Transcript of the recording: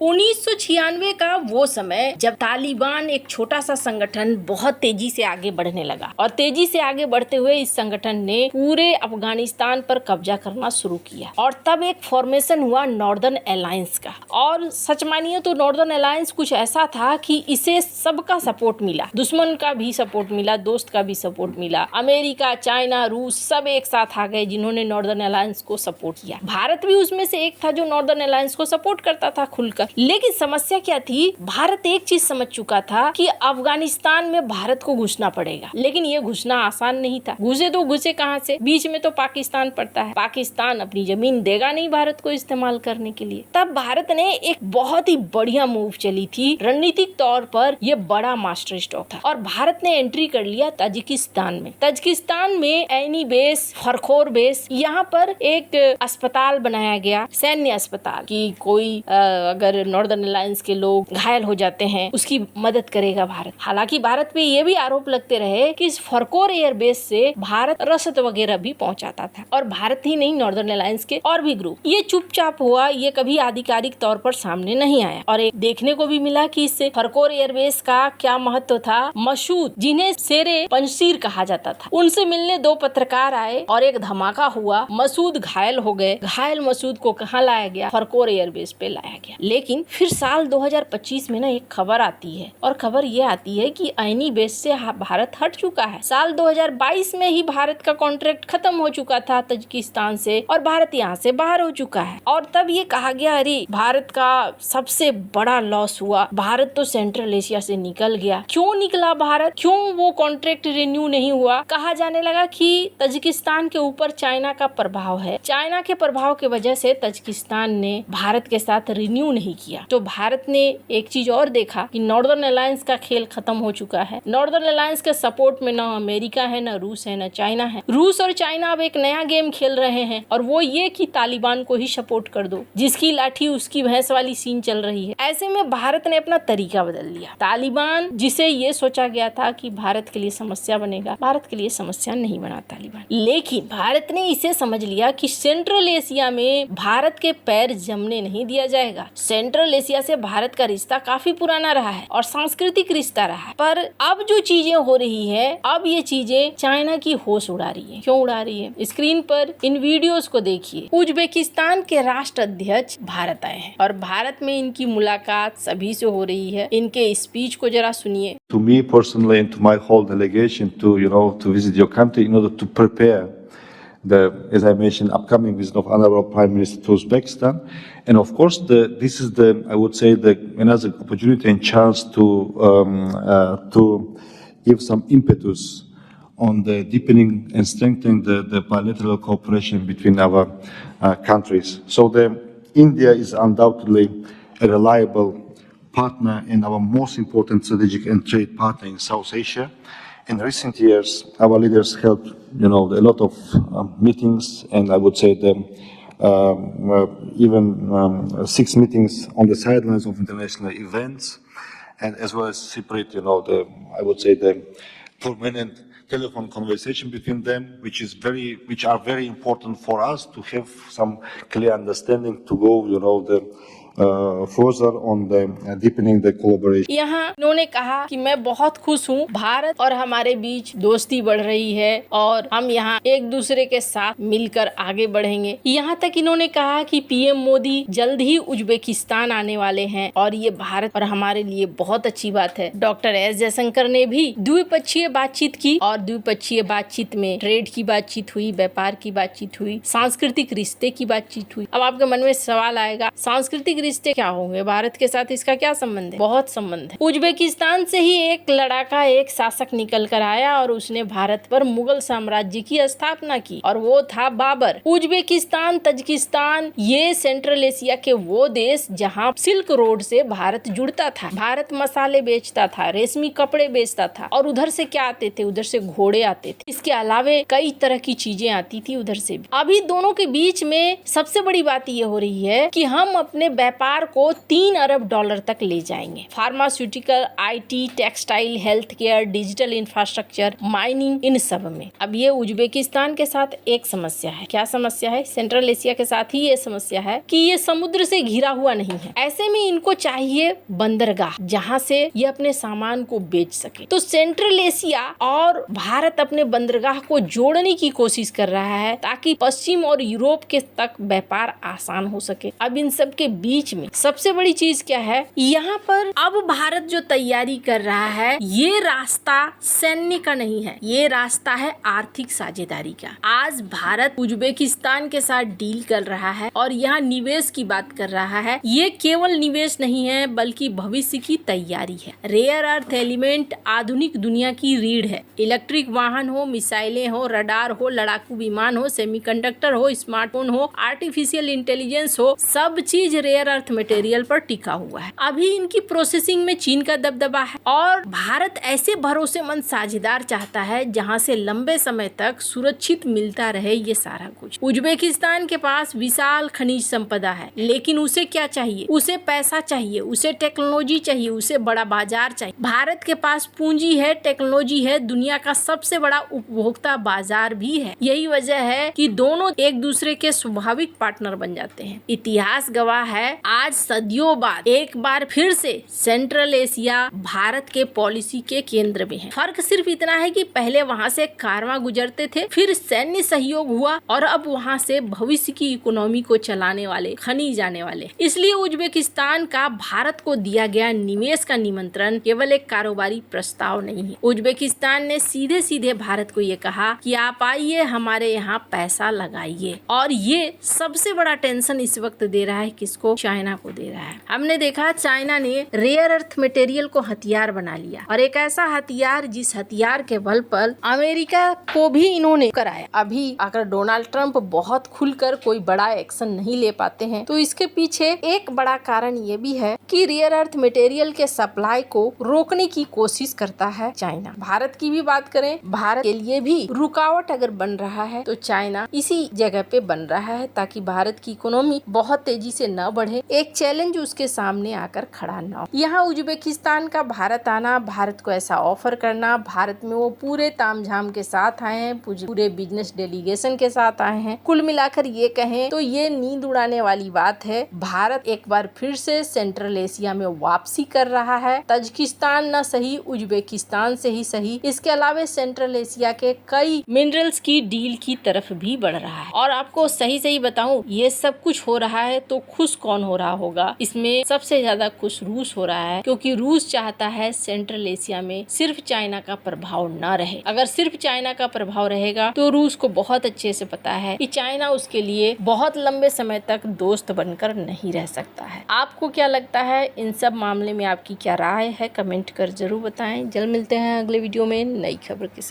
1996 का वो समय जब तालिबान एक छोटा सा संगठन बहुत तेजी से आगे बढ़ने लगा और तेजी से आगे बढ़ते हुए इस संगठन ने पूरे अफगानिस्तान पर कब्जा करना शुरू किया और तब एक फॉर्मेशन हुआ नॉर्दर्न अलायंस का। और सच मानिए तो नॉर्दर्न अलायंस कुछ ऐसा था कि इसे सबका सपोर्ट मिला, दुश्मन का भी सपोर्ट मिला, दोस्त का भी सपोर्ट मिला। अमेरिका, चाइना, रूस सब एक साथ आ गए जिन्होंने नॉर्दर्न अलायंस को सपोर्ट किया। भारत भी उसमें से एक था जो नॉर्दर्न अलायंस को सपोर्ट करता था खुलकर। लेकिन समस्या क्या थी, भारत एक चीज समझ चुका था कि अफगानिस्तान में भारत को घुसना पड़ेगा, लेकिन ये घुसना आसान नहीं था। घुसे तो घुसे कहां से, बीच में तो पाकिस्तान पड़ता है। पाकिस्तान अपनी जमीन देगा नहीं भारत को इस्तेमाल करने के लिए। तब भारत ने एक बहुत ही बढ़िया मूव चली थी, रणनीतिक तौर पर ये बड़ा मास्टर स्ट्रोक था और भारत ने एंट्री कर लिया ताजिकिस्तान में। ताजिकिस्तान में ऐनी बेस, फरखोर बेस, यहाँ पर एक अस्पताल बनाया गया, सैन्य अस्पताल, कि कोई अगर नॉर्दर्न अलायंस के लोग घायल हो जाते हैं उसकी मदद करेगा भारत। हालांकि भारत पे ये भी आरोप लगते रहे कि इस फरकोर एयरबेस से भारत रसद वगैरह भी पहुंचाता था और भारत ही नहीं, नॉर्दर्न अलायंस के और भी ग्रुप। ये चुपचाप हुआ, ये कभी आधिकारिक तौर पर सामने नहीं आया। और एक देखने को भी मिला कि इससे फरकोर एयरबेस का क्या महत्व था। मसूद, जिन्हें शेरे पंजशीर कहा जाता था, उनसे मिलने दो पत्रकार आए और एक धमाका हुआ। मसूद घायल हो गए। घायल मसूद को कहाँ लाया गया? फरकोर एयरबेस पे लाया गया। लेकिन फिर साल 2025 में ना एक खबर आती है और खबर ये आती है कि ऐनी बेस से भारत हट चुका है। साल 2022 में ही भारत का कॉन्ट्रैक्ट खत्म हो चुका था ताजिकिस्तान से और भारत यहाँ से बाहर हो चुका है। और तब ये कहा गया, अरे भारत का सबसे बड़ा लॉस हुआ, भारत तो सेंट्रल एशिया से निकल गया। क्यों निकला भारत? क्यों वो कॉन्ट्रैक्ट रिन्यू नहीं हुआ? कहा जाने लगा कि ताजिकिस्तान के ऊपर चाइना का प्रभाव है। चाइना के प्रभाव की वजह से ताजिकिस्तान ने भारत के साथ रिन्यू नहीं किया। तो भारत ने एक चीज और देखा कि नॉर्दर्न अलायंस का खेल खत्म हो चुका है। नॉर्दर्न अलायंस के सपोर्ट में ना अमेरिका है, ना रूस है, ना चाइना है। रूस और चाइना अब एक नया गेम खेल रहे हैं और वो ये कि तालिबान को ही सपोर्ट कर दो, जिसकी लाठी उसकी भैंस वाली सीन चल रही है। ऐसे में भारत ने अपना तरीका बदल लिया। तालिबान, जिसे ये सोचा गया था कि भारत के लिए समस्या बनेगा, भारत के लिए समस्या नहीं बना तालिबान। लेकिन भारत ने इसे समझ लिया कि सेंट्रल एशिया में भारत के पैर जमने नहीं दिया जाएगा। सेंट्रल एशिया से भारत का रिश्ता काफी पुराना रहा है और सांस्कृतिक रिश्ता रहा है। पर अब जो चीजें हो रही है, अब ये चीजें चाइना की होश उड़ा रही है। क्यों उड़ा रही है? स्क्रीन पर इन वीडियोस को देखिए। उज्बेकिस्तान के राष्ट्राध्यक्ष भारत आए हैं और भारत में इनकी मुलाकात सभी से हो रही है। इनके स्पीच को जरा सुनिए। To me personally and to my whole delegation to visit your country in order to prepare the, as I mentioned, upcoming visit of Honorable Prime Minister to Uzbekistan. And of course, this is I would say, another opportunity and chance to give some impetus on the deepening and strengthening the bilateral cooperation between our countries. So India is undoubtedly a reliable partner and our most important strategic and trade partner in South Asia. In recent years, our leaders held, a lot of meetings, and I would say even 6 meetings on the sidelines of international events, and as well as separate, I would say the permanent telephone conversation between them, which are very important for us to have some clear understanding to go, further on the deepening the collaboration. यहाँ उन्होंने कहा कि मैं बहुत खुश हूँ, भारत और हमारे बीच दोस्ती बढ़ रही है और हम यहाँ एक दूसरे के साथ मिलकर आगे बढ़ेंगे। यहाँ तक इन्होंने कहा कि पीएम मोदी जल्द ही उज्बेकिस्तान आने वाले हैं और ये भारत और हमारे लिए बहुत अच्छी बात है। डॉक्टर एस जयशंकर ने भी द्विपक्षीय बातचीत की और द्विपक्षीय बातचीत में ट्रेड की बातचीत हुई, व्यापार की बातचीत हुई, सांस्कृतिक रिश्ते की बातचीत हुई। अब आपके मन में सवाल आएगा, सांस्कृतिक रिश्ते क्या होंगे? भारत के साथ इसका क्या संबंध है? बहुत संबंध है। उज्बेकिस्तान से ही एक लड़ाका, एक शासक निकल कर आया और उसने भारत पर मुगल साम्राज्य की स्थापना की और वो था बाबर। उज्बेकिस्तान, तजिकिस्तान, ये सेंट्रल एशिया के वो देश जहाँ सिल्क रोड से भारत जुड़ता था। भारत मसाले बेचता था, रेशमी कपड़े बेचता था और उधर से क्या आते थे? उधर से घोड़े आते थे। इसके अलावे कई तरह की चीजें आती थी उधर से भी। अभी दोनों के बीच में सबसे बड़ी बात ये हो रही है कि हम अपने व्यापार को 3 अरब डॉलर तक ले जाएंगे। Pharmaceutical, IT, textile, health care, digital infrastructure, mining, इन सब में। अब ये उज्बेकिस्तान के साथ एक समस्या है। क्या समस्या है? सेंट्रल एशिया के साथ ही ये समस्या है कि ये समुद्र से घिरा हुआ नहीं है। ऐसे में इनको चाहिए बंदरगाह जहाँ से ये अपने सामान को बेच सके। तो सेंट्रल एशिया और भारत अपने बंदरगाह को जोड़ने की कोशिश कर रहा है ताकि पश्चिम और यूरोप के तक व्यापार आसान हो सके। अब इन सब के बीच में सबसे बड़ी चीज क्या है? यहाँ पर अब भारत जो तैयारी कर रहा है, ये रास्ता सैन्य का नहीं है, ये रास्ता है आर्थिक साझेदारी का। आज भारत उज्बेकिस्तान के साथ डील कर रहा है और यहाँ निवेश की बात कर रहा है। ये केवल निवेश नहीं है बल्कि भविष्य की तैयारी है। रेयर अर्थ एलिमेंट आधुनिक दुनिया की रीढ़ है। इलेक्ट्रिक वाहन हो, मिसाइलें हो, रडार हो, लड़ाकू विमान हो, सेमीकंडक्टर हो, स्मार्टफोन हो, आर्टिफिशियल इंटेलिजेंस हो, सब चीज रेयर अर्थ मटेरियल पर टिका हुआ है। अभी इनकी प्रोसेसिंग में चीन का दबदबा है और भारत ऐसे भरोसेमंद साझेदार चाहता है जहां से लंबे समय तक सुरक्षित मिलता रहे ये सारा कुछ। उज्बेकिस्तान के पास विशाल खनिज संपदा है, लेकिन उसे क्या चाहिए? उसे पैसा चाहिए, उसे टेक्नोलॉजी चाहिए, उसे बड़ा बाजार चाहिए। भारत के पास पूंजी है, टेक्नोलॉजी है, दुनिया का सबसे बड़ा उपभोक्ता बाजार भी है। यही वजह है कि दोनों एक दूसरे के स्वाभाविक पार्टनर बन जाते हैं। इतिहास गवाह है, आज सदियों बाद एक बार फिर से सेंट्रल एशिया भारत के पॉलिसी के केंद्र में है। फर्क सिर्फ इतना है कि पहले वहाँ से कारवां गुजरते थे, फिर सैन्य सहयोग हुआ और अब वहाँ से भविष्य की इकोनॉमी को चलाने वाले खनिज आने वाले। इसलिए उज्बेकिस्तान का भारत को दिया गया निवेश का निमंत्रण केवल एक कारोबारी प्रस्ताव नहीं है। उज्बेकिस्तान ने सीधे सीधे भारत को ये कहा कि आप आइए, हमारे यहाँ पैसा लगाइए। और ये सबसे बड़ा टेंशन इस वक्त दे रहा है किसको? चाइना को दे रहा है। हमने देखा चाइना ने रेयर अर्थ मटेरियल को हथियार बना लिया और एक ऐसा हथियार जिस हथियार के बल पर अमेरिका को भी इन्होंने कराया। अभी अगर डोनाल्ड ट्रंप बहुत खुलकर कोई बड़ा एक्शन नहीं ले पाते हैं तो इसके पीछे एक बड़ा कारण ये भी है कि रेयर अर्थ मटेरियल के सप्लाई को रोकने की कोशिश करता है चाइना। भारत की भी बात करें, भारत के लिए भी रुकावट अगर बन रहा है तो चाइना इसी जगह पे बन रहा है ताकि भारत की इकोनॉमी बहुत तेजी से न बढ़े, एक चैलेंज उसके सामने आकर खड़ा न हो। यहाँ उज्बेकिस्तान का भारत आना, भारत को ऐसा ऑफर करना, भारत में वो पूरे तामझाम के साथ आए हैं, पूरे बिजनेस डेलीगेशन के साथ आए हैं। कुल मिलाकर ये कहें तो ये नींद उड़ाने वाली बात है। भारत एक बार फिर से सेंट्रल एशिया में वापसी कर रहा है। तजिकिस्तान न सही, उज्बेकिस्तान से ही सही, इसके अलावा सेंट्रल एशिया के कई मिनरल्स की डील की तरफ भी बढ़ रहा है। और आपको सही बताऊं, ये सब कुछ हो रहा है तो खुश कौन हो रहा होगा? इसमें सबसे ज्यादा खुश रूस हो रहा है, क्योंकि रूस चाहता है सेंट्रल एशिया में सिर्फ चाइना का प्रभाव न रहे। अगर सिर्फ चाइना का प्रभाव रहेगा तो रूस को बहुत अच्छे से पता है कि चाइना उसके लिए बहुत लंबे समय तक दोस्त बनकर नहीं रह सकता है। आपको क्या लगता है? इन सब मामले में आपकी क्या राय है? कमेंट कर जरूर बताएं। जल्द मिलते हैं अगले वीडियो में नई खबर के साथ।